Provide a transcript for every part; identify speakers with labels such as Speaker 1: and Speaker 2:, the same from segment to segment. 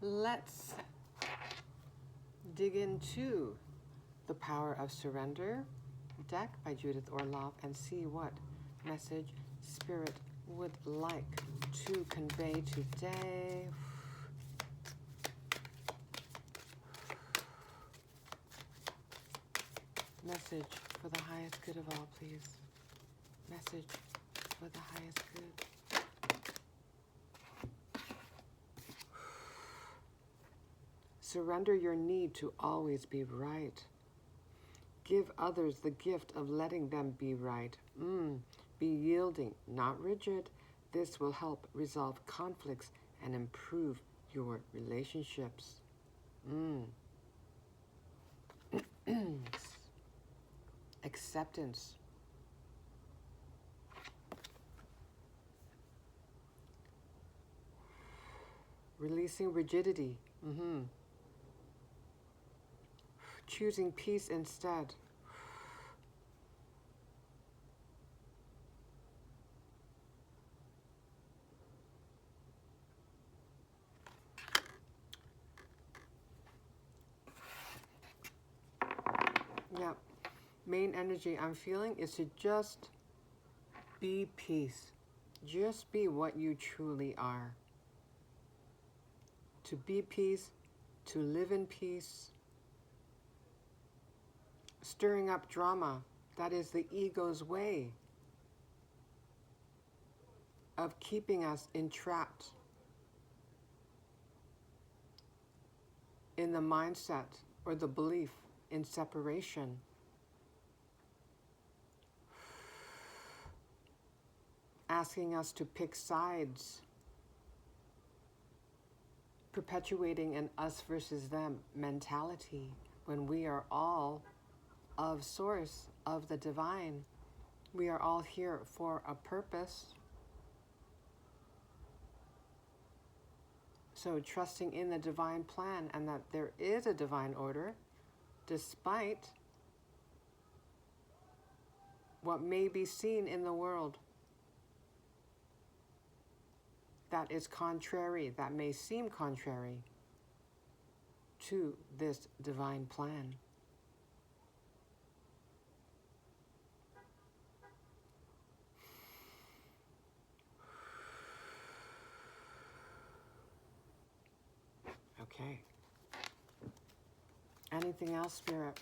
Speaker 1: Let's dig into The Power of Surrender deck by Judith Orloff and see what message Spirit would like to convey today. Message for the highest good of all, please. Message for the highest good. Surrender your need to always be right. Give others the gift of letting them be right. Be yielding, not rigid. This will help resolve conflicts and improve your relationships. Acceptance. Releasing rigidity. Choosing peace instead. Yep. Main energy I'm feeling is to just be peace. Just be what you truly are. To be peace, to live in peace. Stirring up drama, that is the ego's way of keeping us entrapped in the mindset or the belief in separation. Asking us to pick sides, perpetuating an us versus them mentality when we are all of source, of the divine. We are all here for a purpose. So trusting in the divine plan and that there is a divine order, despite what may be seen in the world that is contrary, that may seem contrary to this divine plan. Okay. Anything else, Spirit?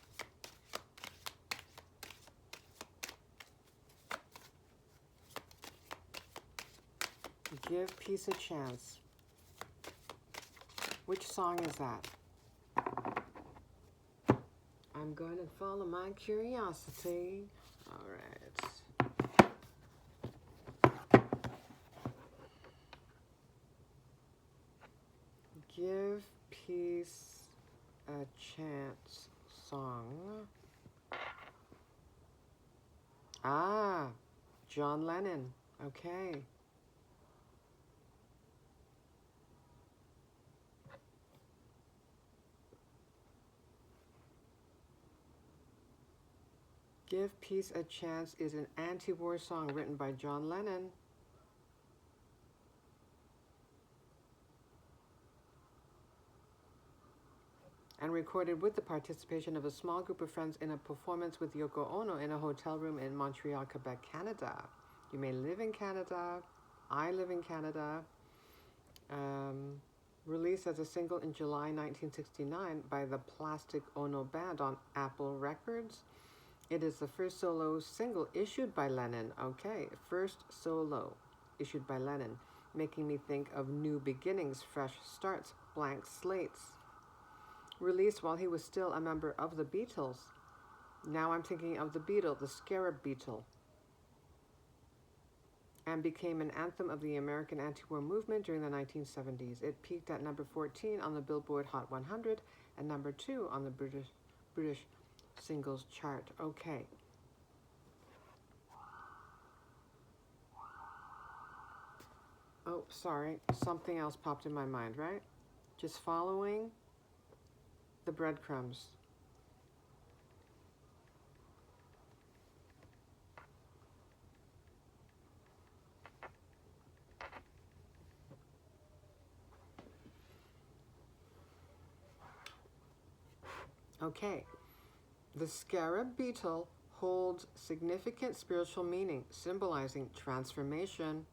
Speaker 1: Give peace a chance. Which song is that? I'm going to follow my curiosity. All right. Give peace a chance song. Ah, John Lennon. Okay. Give Peace a Chance is an anti-war song written by John Lennon. And recorded with the participation of a small group of friends in a performance with Yoko Ono in a hotel room in Montreal, Quebec, Canada. You may live in Canada. I live in Canada. Released as a single in July 1969 by the Plastic Ono Band on Apple Records. It is the first solo single issued by Lennon. Okay, first solo issued by Lennon, making me think of new beginnings, fresh starts, blank slates. Released while he was still a member of the Beatles. Now I'm thinking of the Beatle, the Scarab Beetle. And became an anthem of the American anti-war movement during the 1970s. It peaked at number 14 on the Billboard Hot 100 and number 2 on the British singles chart. Okay. Oh, sorry. Something else popped in my mind, right? Just following the breadcrumbs. Okay, the scarab beetle holds significant spiritual meaning, symbolizing transformation.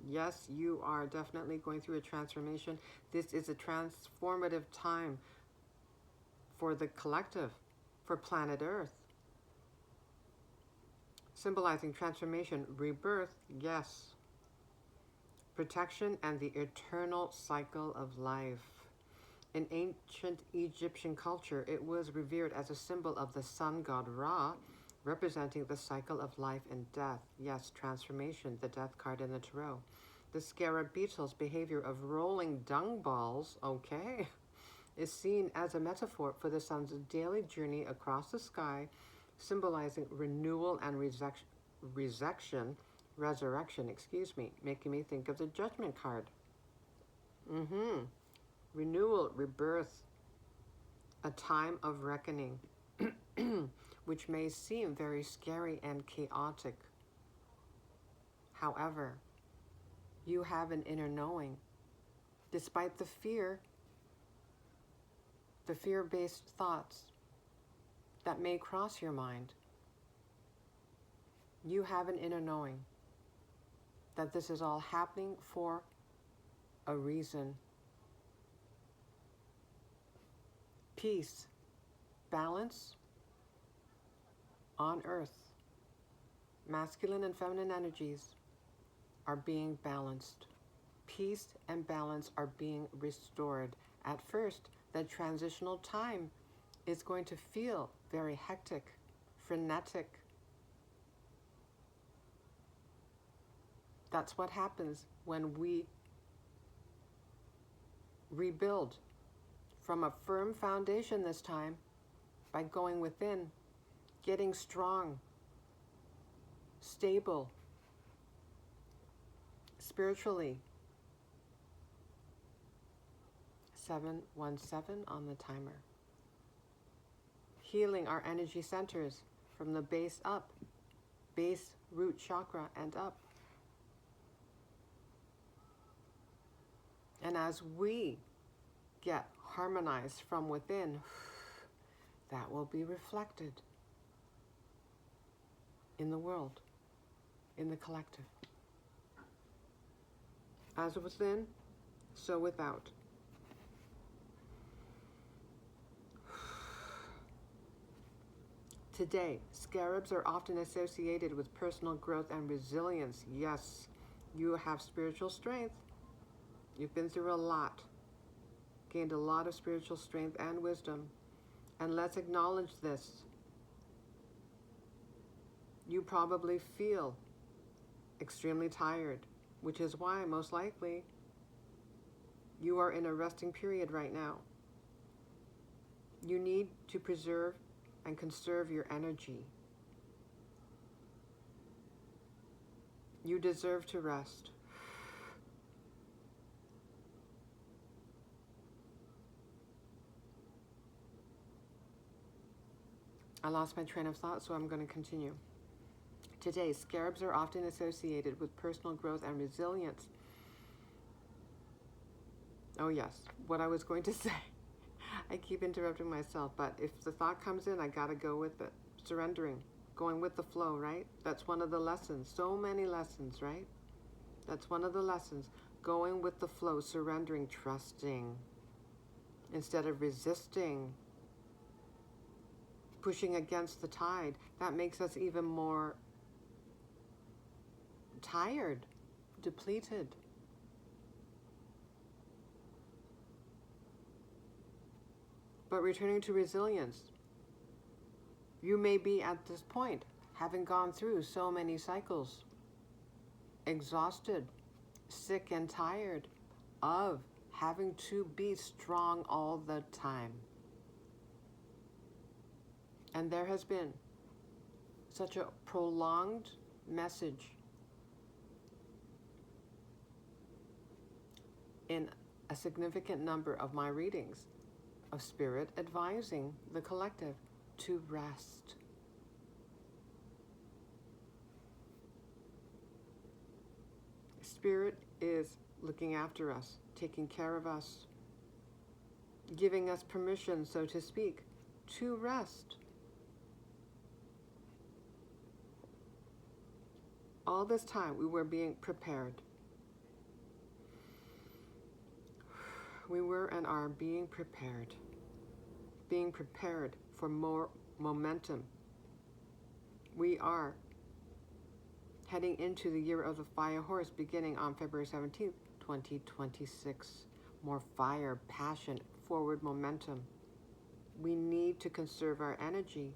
Speaker 1: Yes, you are definitely going through a transformation. This is a transformative time for the collective, for planet Earth. Symbolizing transformation, rebirth, yes. Protection and the eternal cycle of life. In ancient Egyptian culture, it was revered as a symbol of the sun god Ra, representing the cycle of life and death. Yes, transformation, the death card in the tarot. The scarab beetle's behavior of rolling dung balls, okay, is seen as a metaphor for the sun's daily journey across the sky, symbolizing renewal and resurrection, making me think of the judgment card. Renewal, rebirth, a time of reckoning, which may seem very scary and chaotic. However, you have an inner knowing. Despite the fear-based thoughts that may cross your mind, you have an inner knowing that this is all happening for a reason. Peace, balance on earth. Masculine and feminine energies are being balanced. Peace and balance are being restored. At first, the transitional time is going to feel very hectic, frenetic. That's what happens when we rebuild from a firm foundation this time by going within, getting strong, stable, spiritually. 717 on the timer. Healing our energy centers from the base up, base root chakra and up. And as we get harmonized from within, that will be reflected in the world, in the collective. As within, so without. Today, scarabs are often associated with personal growth and resilience. Yes, you have spiritual strength. You've been through a lot, gained a lot of spiritual strength and wisdom. And let's acknowledge this. You probably feel extremely tired, which is why most likely you are in a resting period right now. You need to preserve and conserve your energy. You deserve to rest. I lost my train of thought, so I'm going to continue. Today, scarabs are often associated with personal growth and resilience. Oh yes, what I was going to say. I keep interrupting myself, but if the thought comes in, I gotta go with it. Surrendering, going with the flow, right? That's one of the lessons. So many lessons, right? That's one of the lessons. Going with the flow, surrendering, trusting, instead of resisting, pushing against the tide. That makes us even more tired, depleted. But returning to resilience, you may be at this point, having gone through so many cycles, exhausted, sick and tired of having to be strong all the time. And there has been such a prolonged message in a significant number of my readings of Spirit advising the collective to rest. Spirit is looking after us, taking care of us, giving us permission, so to speak, to rest. All this time we were being prepared. We were and are being prepared for more momentum. We are heading into the year of the fire horse beginning on February 17th, 2026. More fire, passion, forward momentum. We need to conserve our energy.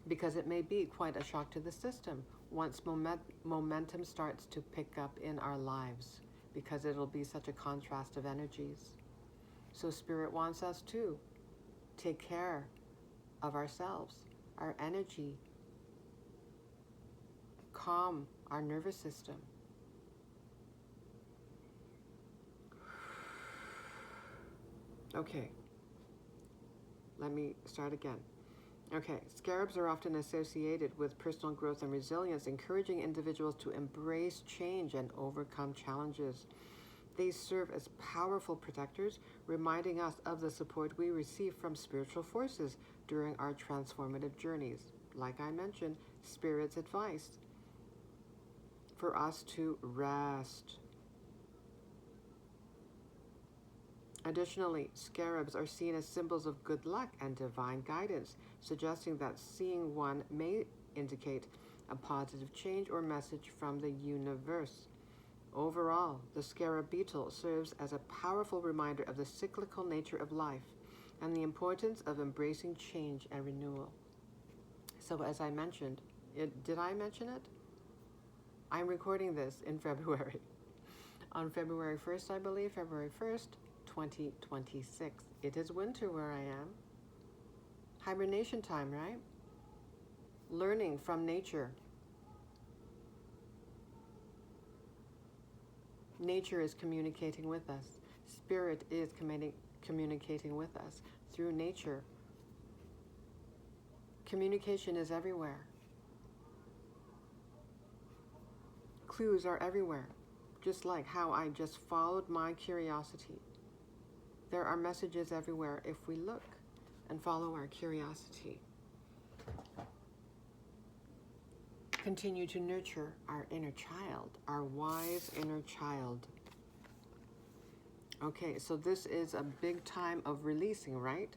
Speaker 1: Because it may be quite a shock to the system once momentum starts to pick up in our lives, because it'll be such a contrast of energies. So Spirit wants us to take care of ourselves, our energy, calm our nervous system. Okay, let me start again. Okay, scarabs are often associated with personal growth and resilience, encouraging individuals to embrace change and overcome challenges. They serve as powerful protectors, reminding us of the support we receive from spiritual forces during our transformative journeys. Like I mentioned, Spirit's advice for us to rest. Additionally, scarabs are seen as symbols of good luck and divine guidance, suggesting that seeing one may indicate a positive change or message from the universe. Overall, the scarab beetle serves as a powerful reminder of the cyclical nature of life and the importance of embracing change and renewal. So as I mentioned, did I mention it? I'm recording this in February. On February 1st, I believe, February 1st, 2026. It is winter where I am. Hibernation time, right? Learning from nature. Nature is communicating with us. Spirit is communicating with us through nature. Communication is everywhere. Clues are everywhere, just like how I just followed my curiosity. There are messages everywhere if we look and follow our curiosity. Continue to nurture our inner child, our wise inner child. Okay, so this is a big time of releasing, right?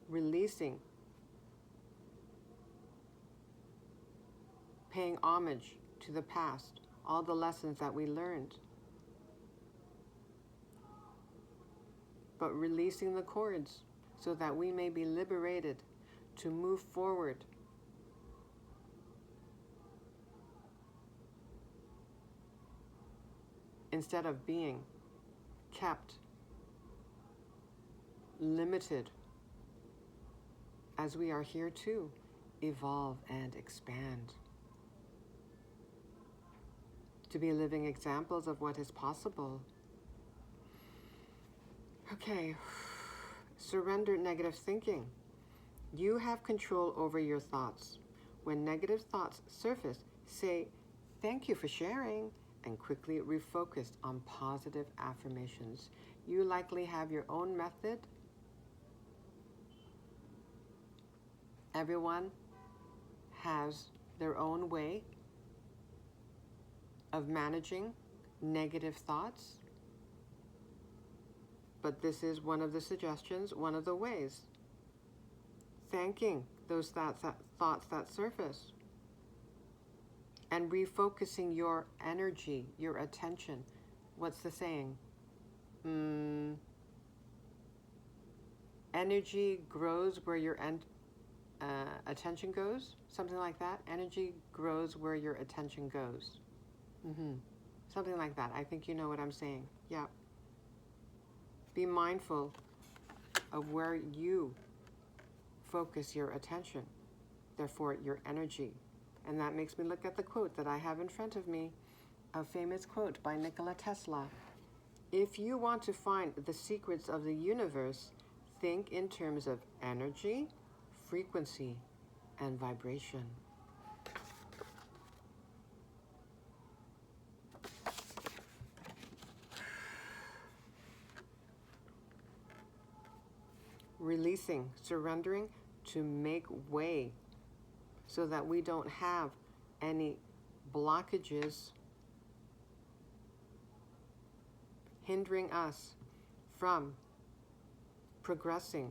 Speaker 1: Releasing. Paying homage to the past, all the lessons that we learned. But releasing the cords so that we may be liberated to move forward. Instead of being kept limited, as we are here to evolve and expand. To be living examples of what is possible. Okay, surrender negative thinking. You have control over your thoughts. When negative thoughts surface, say, "Thank you for sharing," and quickly refocus on positive affirmations. You likely have your own method. Everyone has their own way of managing negative thoughts. But this is one of the suggestions, one of the ways. Thanking those thoughts that surface. And refocusing your energy, your attention. What's the saying? Energy grows where your attention goes. Something like that. Energy grows where your attention goes. Something like that. I think you know what I'm saying. Yeah. Be mindful of where you focus your attention, therefore your energy. And that makes me look at the quote that I have in front of me, a famous quote by Nikola Tesla. If you want to find the secrets of the universe, think in terms of energy, frequency, and vibration. releasing, surrendering to make way so that we don't have any blockages hindering us from progressing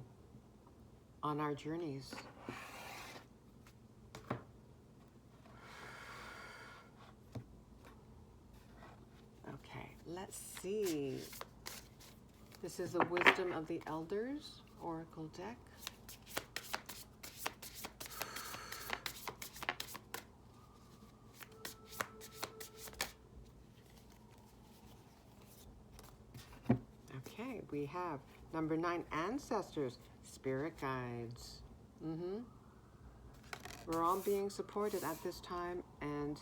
Speaker 1: on our journeys. Okay, let's see. This is the Wisdom of the Elders Oracle deck. Okay, we have number 9, Ancestors, Spirit Guides. We're all being supported at this time and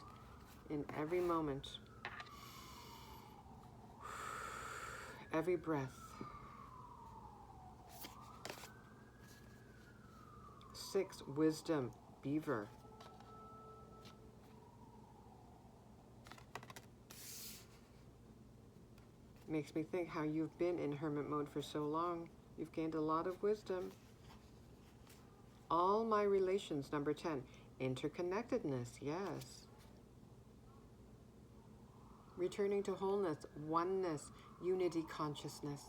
Speaker 1: in every moment. Every breath. 6, Wisdom, Beaver. Makes me think how you've been in hermit mode for so long. You've gained a lot of wisdom. All my relations, number 10. Interconnectedness, yes. Returning to wholeness, oneness, unity consciousness.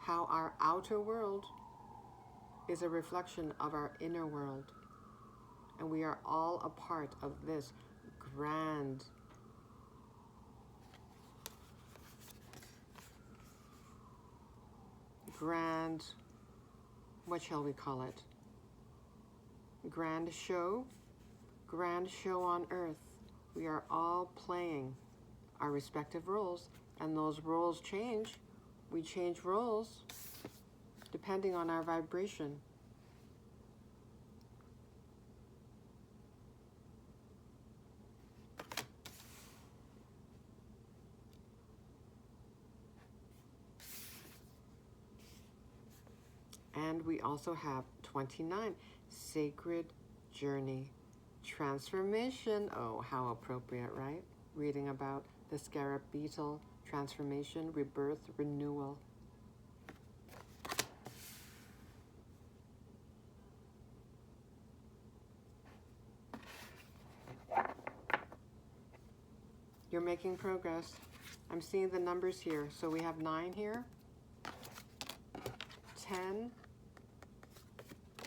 Speaker 1: How our outer world is a reflection of our inner world. And we are all a part of this grand what shall we call it? Grand show on earth. We are all playing our respective roles, and those roles change. We change roles depending on our vibration. And we also have 29, Sacred Journey, Transformation. Oh, how appropriate, right? Reading about the scarab beetle, transformation, rebirth, renewal. You're making progress. I'm seeing the numbers here. So we have 9 here, 10,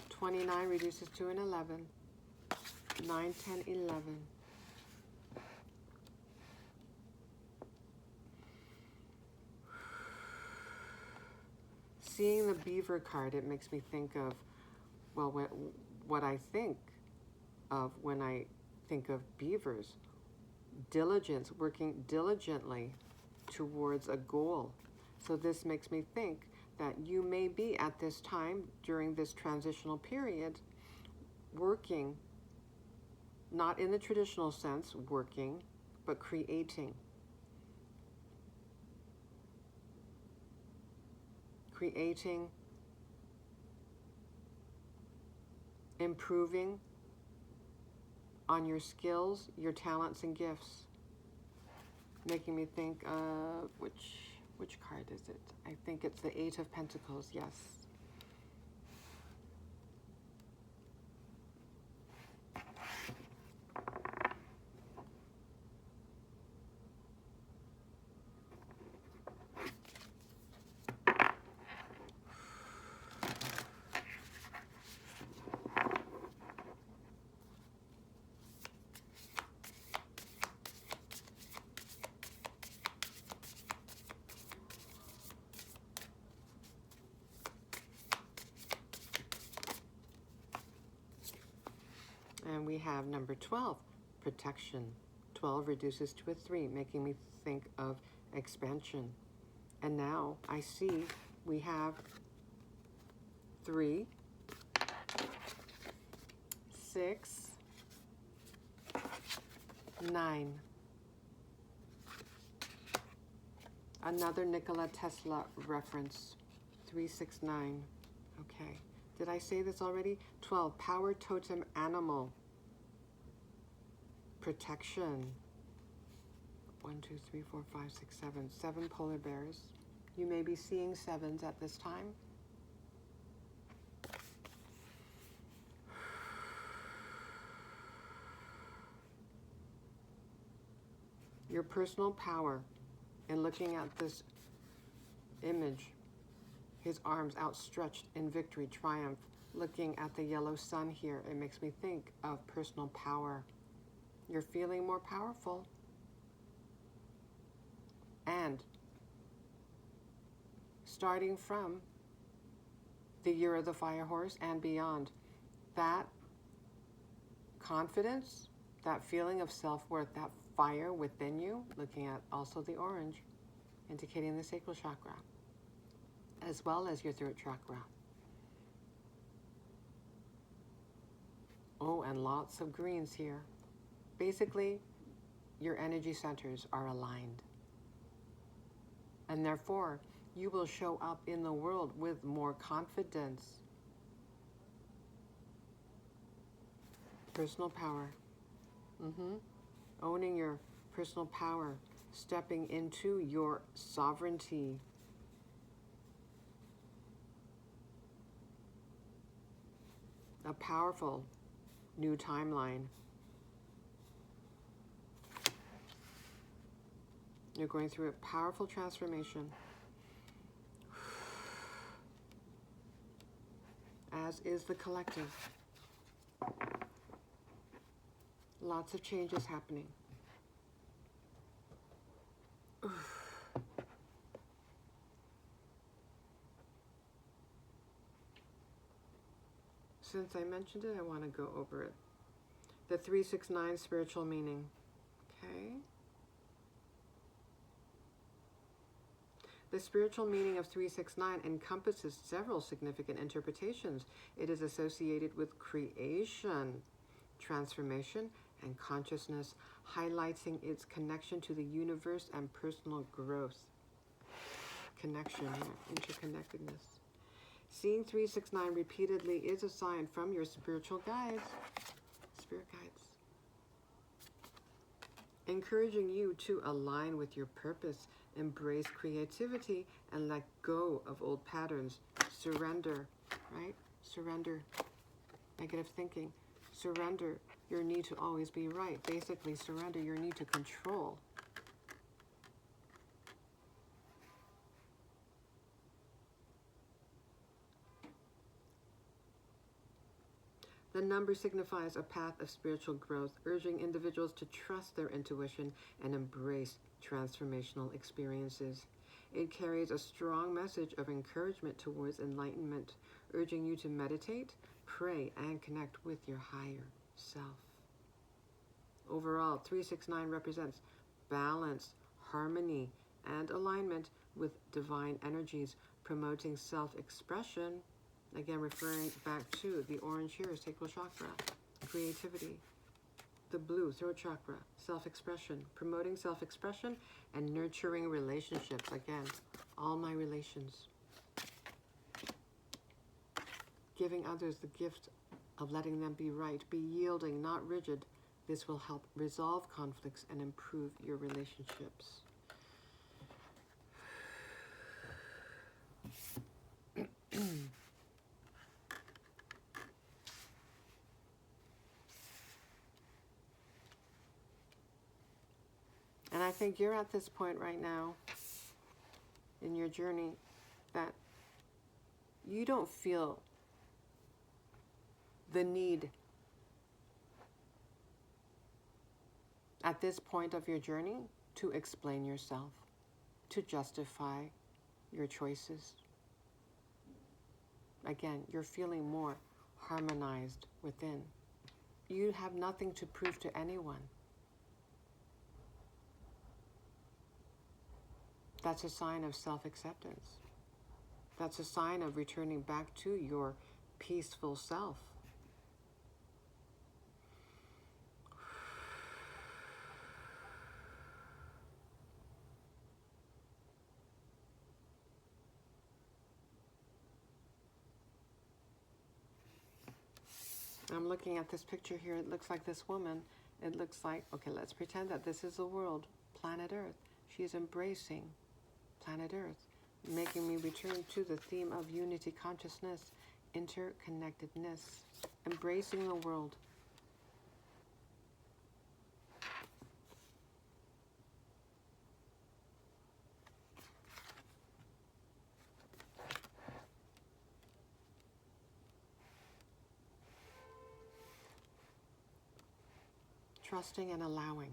Speaker 1: 29 reduces to an 11, 9, 10, 11. Seeing the beaver card, it makes me think of, well, what I think of when I think of beavers. Diligence, working diligently towards a goal. So this makes me think that you may be at this time during this transitional period working, not in the traditional sense, working, but creating. Creating, improving on your skills, your talents and gifts. Making me think of which card is it? I think it's the 8 of Pentacles, yes. And we have number 12, protection. 12 reduces to a 3, making me think of expansion. And now I see we have 3, 6, 9. Another Nikola Tesla reference, 369. Okay. Did I say this already? 12, power totem animal. Protection. 1, 2, 3, 4, 5, 6, 7. 7 polar bears. You may be seeing sevens at this time. Your personal power in looking at this image, his arms outstretched in victory, triumph, looking at the yellow sun here, it makes me think of personal power. You're feeling more powerful. And starting from the year of the fire horse and beyond, that confidence, that feeling of self-worth, that fire within you, looking at also the orange, indicating the sacral chakra, as well as your throat chakra. Oh, and lots of greens here. Basically, your energy centers are aligned. And therefore, you will show up in the world with more confidence. Personal power. Owning your personal power. Stepping into your sovereignty. A powerful new timeline. You're going through a powerful transformation. As is the collective. Lots of changes happening. Since I mentioned it, I want to go over it. The 369 spiritual meaning. Okay. The spiritual meaning of 369 encompasses several significant interpretations. It is associated with creation, transformation, and consciousness, highlighting its connection to the universe and personal growth. Connection, interconnectedness. Seeing 369 repeatedly is a sign from your spiritual guides, spirit guides, encouraging you to align with your purpose, embrace creativity, and let go of old patterns. Surrender, right? Surrender negative thinking. Surrender your need to always be right. Basically, surrender your need to control. The number signifies a path of spiritual growth, urging individuals to trust their intuition and embrace transformational experiences. It carries a strong message of encouragement towards enlightenment, urging you to meditate, pray, and connect with your higher self. Overall, 369 represents balance, harmony, and alignment with divine energies, promoting self-expression. Again, referring back to the orange here, sacral chakra, creativity. The blue, throat chakra, self-expression, promoting self-expression and nurturing relationships. Again, all my relations. Giving others the gift of letting them be right, be yielding, not rigid. This will help resolve conflicts and improve your relationships. And I think you're at this point right now in your journey that you don't feel the need at this point of your journey to explain yourself, to justify your choices. Again, you're feeling more harmonized within. You have nothing to prove to anyone. That's a sign of self-acceptance. That's a sign of returning back to your peaceful self. I'm looking at this picture here. It looks like this woman. It looks like, okay, let's pretend that this is the world, planet Earth. She is embracing planet Earth. making me return to the theme of unity consciousness, interconnectedness, embracing the world. Trusting and allowing.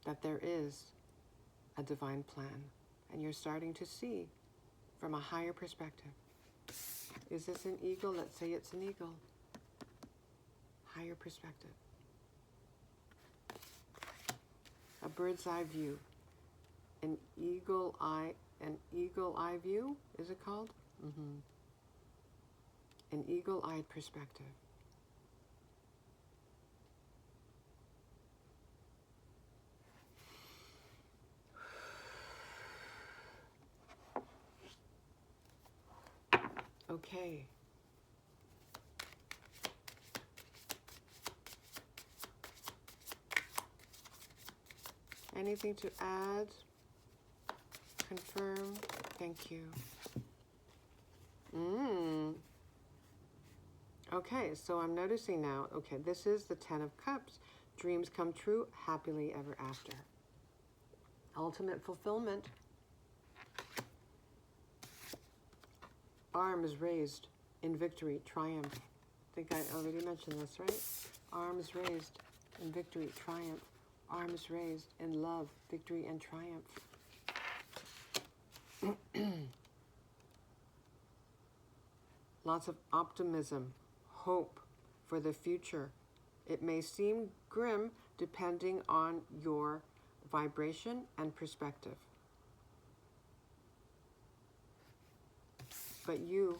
Speaker 1: That there is a divine plan, and you're starting to see from a higher perspective. Is this an eagle? Let's say it's an eagle. Higher perspective. A bird's eye view. An eagle eye view, is it called? An eagle-eyed perspective. Okay. Anything to add? Confirm? Thank you. Okay, so I'm noticing now, okay, this is the Ten of Cups. Dreams come true, happily ever after. Ultimate fulfillment. Arms raised in victory, triumph. I think I already mentioned this, right? Arms raised in victory, triumph. Arms raised in love, victory, and triumph. Lots of optimism, hope for the future. It may seem grim depending on your vibration and perspective. But you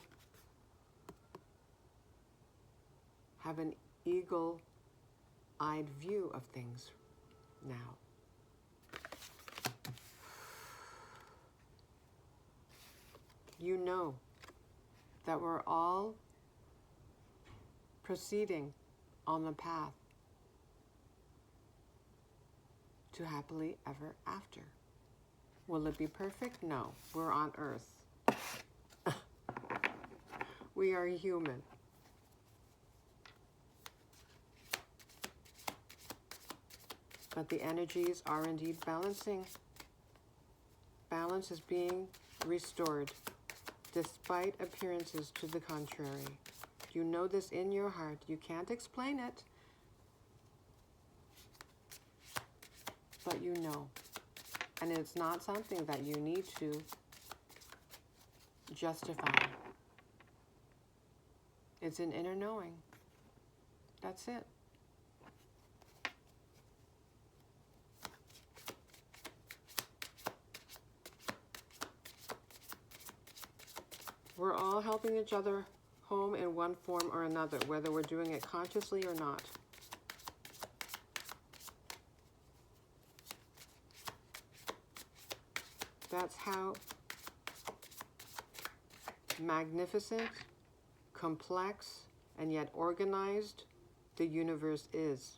Speaker 1: have an eagle-eyed view of things now. You know that we're all proceeding on the path to happily ever after. Will it be perfect? No. We're on Earth. We are human. But the energies are indeed balancing. Balance is being restored, despite appearances to the contrary. You know this in your heart. You can't explain it, but you know. And it's not something that you need to justify. It's an inner knowing. That's it. We're all helping each other home in one form or another, whether we're doing it consciously or not. That's how magnificent, complex, and yet organized the universe is.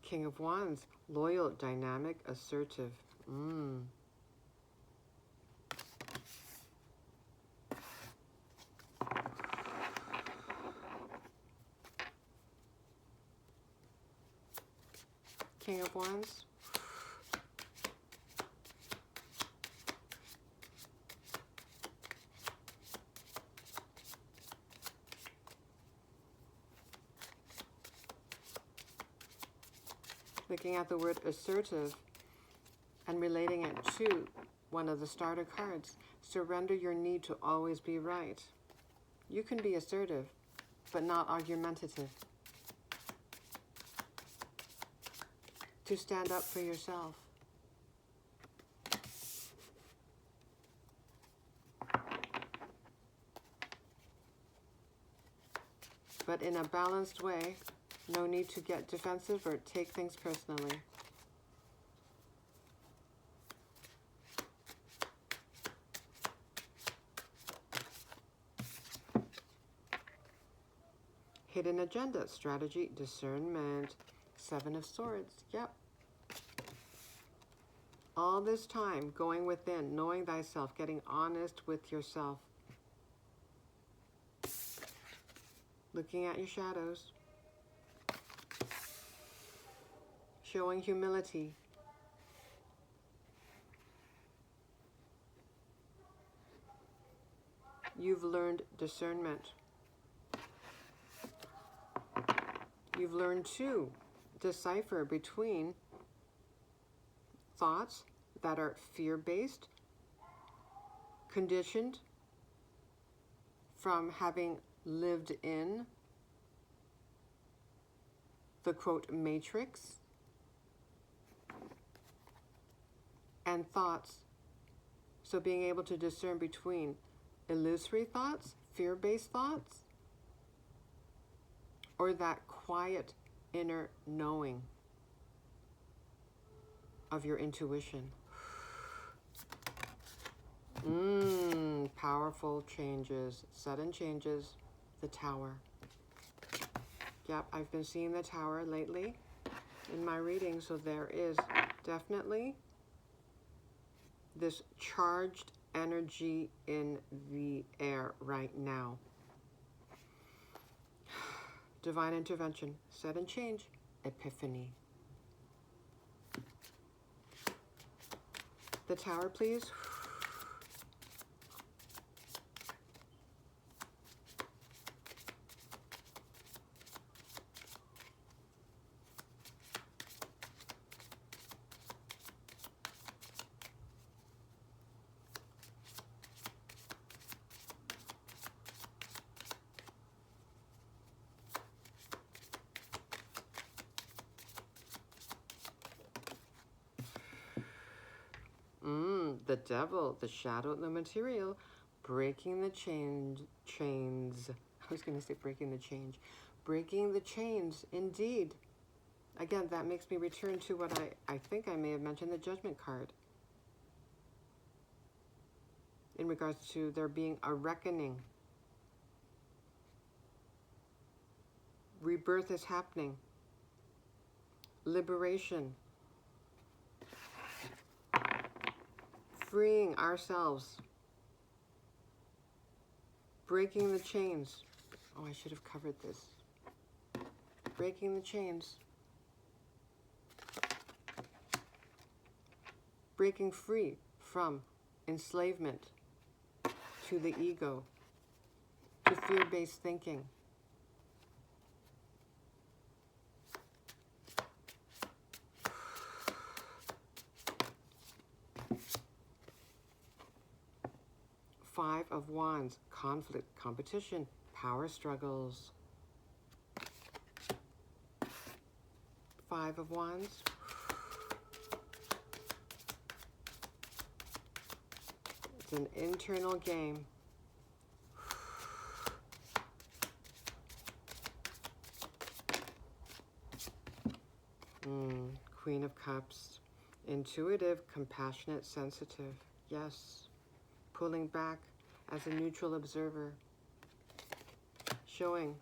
Speaker 1: King of Wands, loyal, dynamic, assertive. King of Wands. Looking at the word assertive and relating it to one of the starter cards. Surrender your need to always be right. You can be assertive, but not argumentative. To stand up for yourself. But in a balanced way. No need to get defensive or take things personally. Hidden agenda, strategy, discernment, 7 of Swords. Yep. All this time going within, knowing thyself, getting honest with yourself. Looking at your shadows. Showing humility. You've learned discernment. You've learned to decipher between thoughts that are fear-based, conditioned from having lived in the, quote, matrix, and thoughts. So being able to discern between illusory thoughts, fear-based thoughts, or that quiet inner knowing of your intuition. Powerful changes, sudden changes, the Tower. Yep, I've been seeing the Tower lately in my reading, so there is definitely this charged energy in the air right now. Divine intervention, sudden change, epiphany. The Tower, please. The Devil, the shadow, the material, breaking the chains. I was going to say breaking the change. Breaking the chains, indeed. Again, that makes me return to what I think I may have mentioned, the Judgment card. In regards to there being a reckoning. Rebirth is happening. Liberation. Freeing ourselves. Breaking the chains. Oh, I should have covered this. Breaking the chains. Breaking free from enslavement to the ego, to fear-based thinking. Five of Wands, conflict, competition, power struggles. Five of Wands. It's an internal game. Queen of Cups, intuitive, compassionate, sensitive. Yes. Pulling back as a neutral observer, showing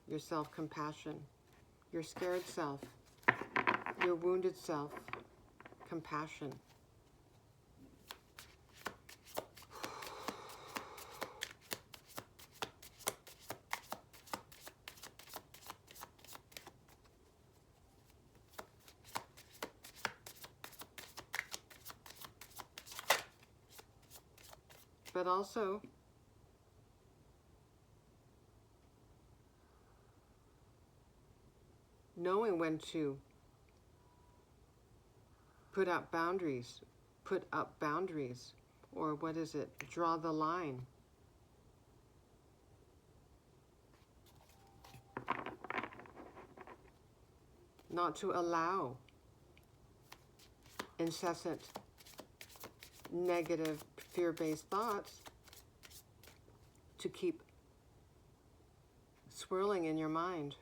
Speaker 1: your self-compassion, your scared self, your wounded self, compassion. But also knowing when to put up boundaries, or what is it? Draw the line. Not to allow incessant negative fear-based thoughts to keep swirling in your mind.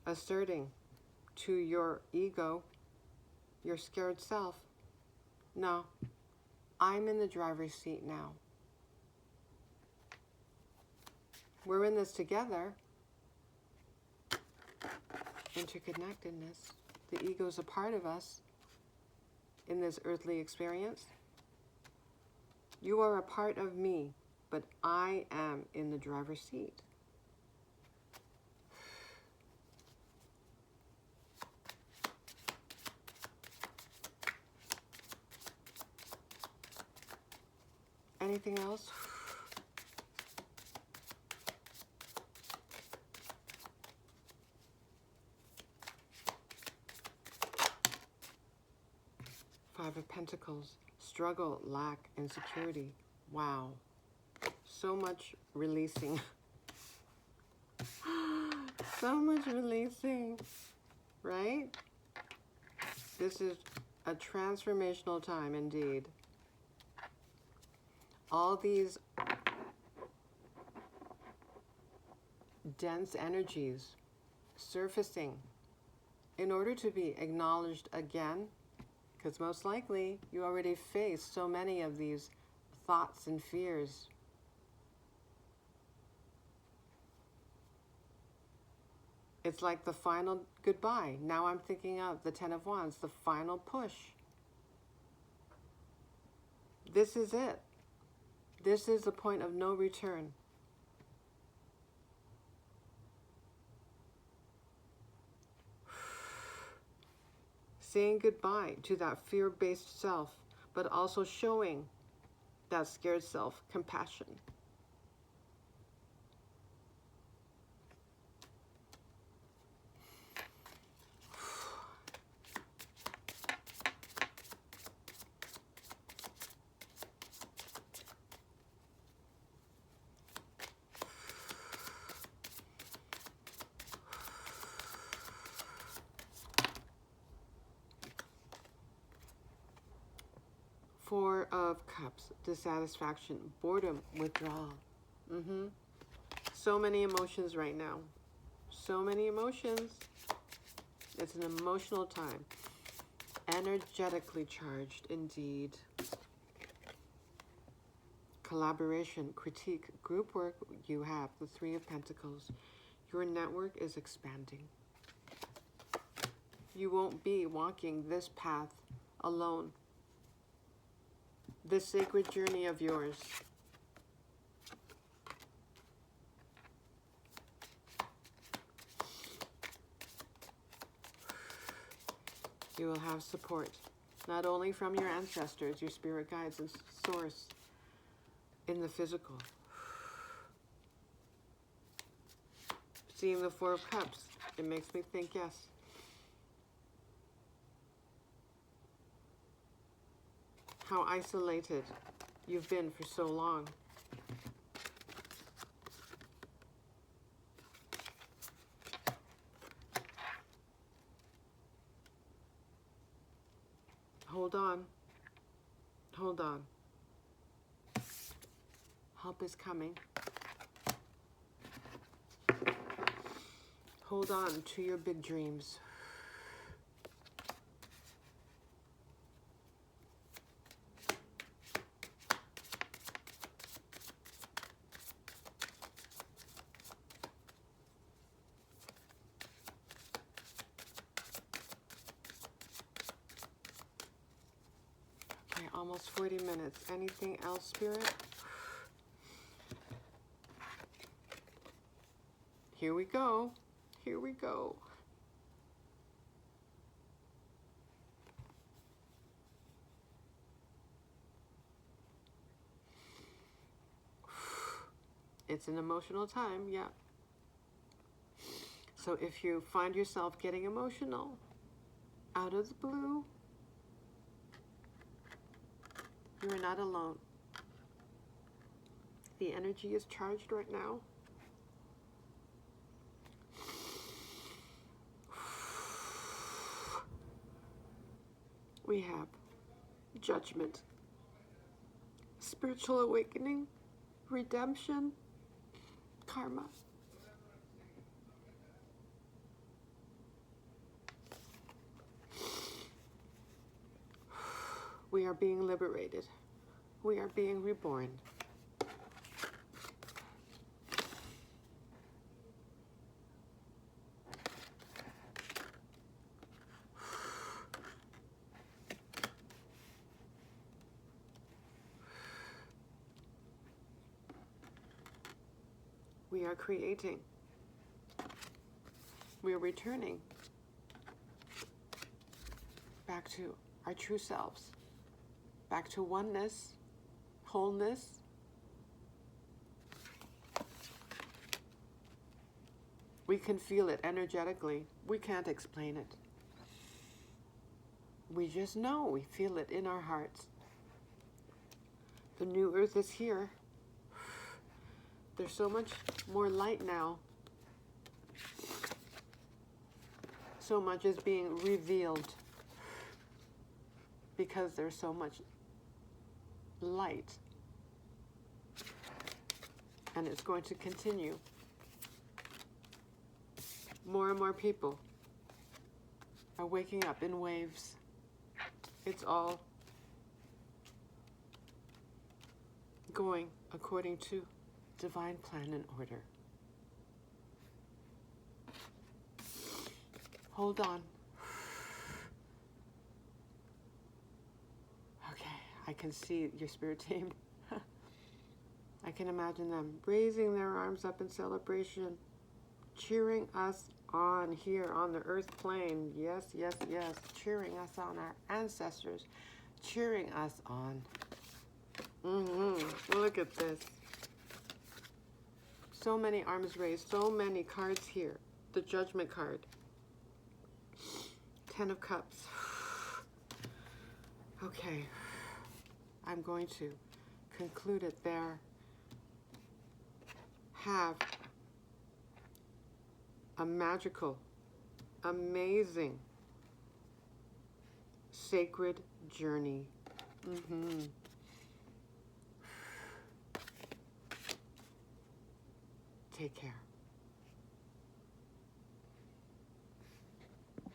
Speaker 1: Asserting to your ego, your scared self. No, I'm in the driver's seat now. We're in this together. Interconnectedness. The ego's a part of us in this earthly experience. You are a part of me, but I am in the driver's seat. Anything else? Five of Pentacles. Struggle, lack, insecurity. Wow. So much releasing. So much releasing. Right? This is a transformational time indeed. All these dense energies surfacing in order to be acknowledged again, because most likely you already faced so many of these thoughts and fears. It's like the final goodbye. Now I'm thinking of the Ten of Wands, the final push. This is it. This is the point of no return. Saying goodbye to that fear-based self, but also showing that scared self compassion. Four of Cups, dissatisfaction, boredom, withdrawal. So many emotions right now. So many emotions. It's an emotional time. Energetically charged, indeed. Collaboration, critique, group work, you have the Three of Pentacles. Your network is expanding. You won't be walking this path alone. This sacred journey of yours. You will have support, not only from your ancestors, your spirit guides and source in the physical. Seeing the Four of Cups, it makes me think, yes. How isolated you've been for so long. Hold on. Hold on. Help is coming. Hold on to your big dreams. Okay, almost 40 minutes. Anything else, Spirit? Here we go. Here we go. It's an emotional time, yeah. So if you find yourself getting emotional out of the blue, you are not alone. The energy is charged right now. We have judgment, spiritual awakening, redemption, karma. We are being liberated. We are being reborn. We are creating. We are returning back to our true selves, back to oneness, wholeness. We can feel it energetically. We can't explain it. We just know, we feel it in our hearts. The new earth is here. There's so much more light now. So much is being revealed because there's so much light. And it's going to continue. More and more people are waking up in waves. It's all going according to divine plan and order. Hold on. Okay, I can see your spirit team. I can imagine them raising their arms up in celebration, cheering us on here on the earth plane. Yes, yes, yes. Cheering us on, our ancestors. Cheering us on. Look at this. So many arms raised, so many cards here. The Judgment card. 10 of Cups. Okay. I'm going to conclude it there. Have a magical, amazing, sacred journey. Take care.